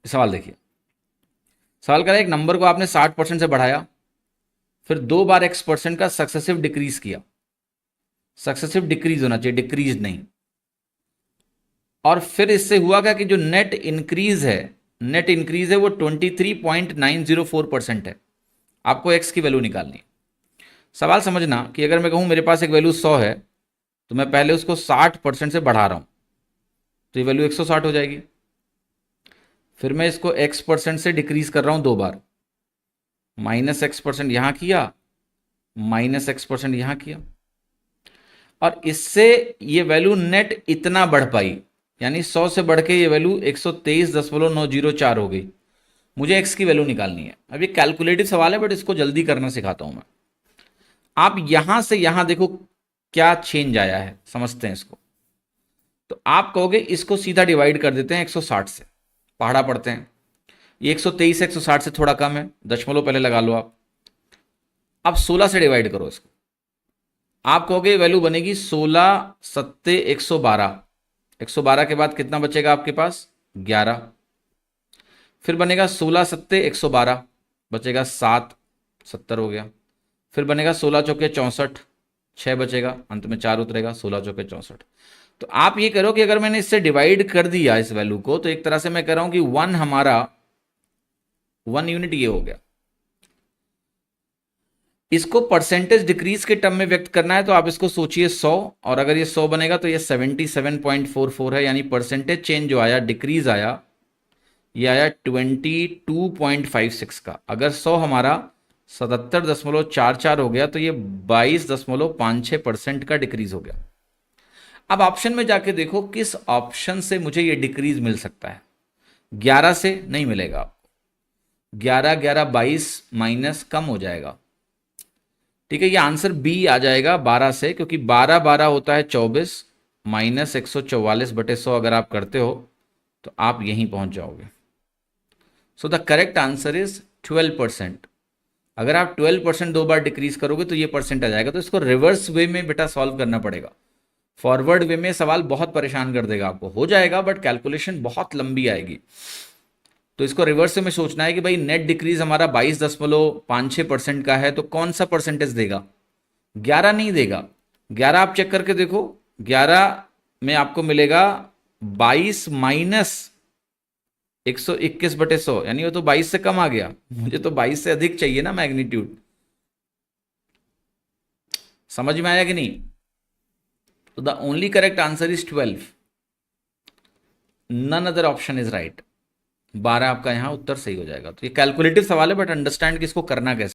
सवाल देखिए, सवाल करा एक नंबर को आपने 60% से बढ़ाया, फिर 2 बार x% का सक्सेसिव डिक्रीज किया। सक्सेसिव डिक्रीज होना चाहिए, डिक्रीज नहीं। और फिर इससे हुआ क्या कि जो नेट इंक्रीज है, नेट इंक्रीज है वो 23.904% है। आपको x की वैल्यू निकालनी है। सवाल समझना कि अगर मैं कहूं मेरे पास एक वैल्यू 100 है, तो मैं पहले उसको 60% से बढ़ा रहा हूं, तो ये वैल्यू 160 हो जाएगी। फिर मैं इसको x% से डिक्रीज कर रहा हूं 2 बार, -x% यहां किया, -x% यहां किया, और इससे ये वैल्यू नेट इतना बढ़ पाई, यानी 100 से बढ़ के ये वैल्यू 123.904 हो गई। मुझे x की वैल्यू निकालनी है। अब ये कैलकुलेटिव सवाल है, बट इसको जल्दी करना सिखाता हूं मैं। आप यहां से यहां देखो क्या चेंज आया है, समझते हैं इसको। तो आप कहोगे इसको सीधा डिवाइड कर देते हैं 160 से, पहाड़ा पढ़ते हैं। ये 123 160 से थोड़ा कम है, दशमलव पहले लगा लो आप। अब 16 से डिवाइड करो इसको। आप कहोगे वैल्यू बनेगी 16 सत्ते 112। 112 के बाद कितना बचेगा आपके पास? 11। फिर बनेगा 16 सत्ते 112, बचेगा 7, 70 हो गया। फिर बनेगा 16 चौके 64, 6 बचेगा, अंत में 4 उतरेगा, 16 चौके 64। तो आप ये करो कि अगर मैंने इससे डिवाइड कर दिया इस वैल्यू को, तो एक तरह से मैं कह रहा हूं कि 1 हमारा 1 यूनिट ये हो गया। इसको परसेंटेज डिक्रीज के टर्म में व्यक्त करना है, तो आप इसको सोचिए 100, और अगर ये 100 बनेगा तो ये 77.44 है, यानी परसेंटेज चेंज जो आया, डिक्रीज आया, ये आया 22.56 का। अगर 100 हमारा 77.44 हो गया, तो ये 22.56% का डिक्रीज हो गया। अब ऑप्शन में जाके देखो किस ऑप्शन से मुझे ये डिक्रीज मिल सकता है। 11 से नहीं मिलेगा आपको, 11 11 22 माइनस कम हो जाएगा। ठीक है, ये आंसर बी आ जाएगा 12 से, क्योंकि 12 12 होता है 24, माइनस 144/100 अगर आप करते हो तो आप यहीं पहुंच जाओगे। So the correct answer is 12%। अगर आप 12% 2 बार डिक्रीज करोगे तो ये परसेंट आ जाएगा। तो इसको रिवर्स वे में बेटा सॉल्व करना पड़ेगा। फॉरवर्ड वे में सवाल बहुत परेशान कर देगा आपको, हो जाएगा बट कैलकुलेशन बहुत लंबी आएगी। तो इसको रिवर्स में सोचना है कि भाई नेट डिक्रीज हमारा 22.56% का है, तो कौन सा परसेंटेज देगा? 11 नहीं देगा। 11 आप चेक करके देखो, 11 में आपको मिलेगा 22 माइनस 121/100, यानी वो तो 22 से कम आ गया। मुझे तो 22 से अधिक चाहिए ना मैग्नीट्यूड। समझ में आया कि नहीं? तो the only correct answer is 12। None other option is right. 12 आपका यहां उत्तर सही हो जाएगा। तो ये कैलकुलेटिव सवाल है, बट अंडरस्टैंड कि इसको करना कैसे।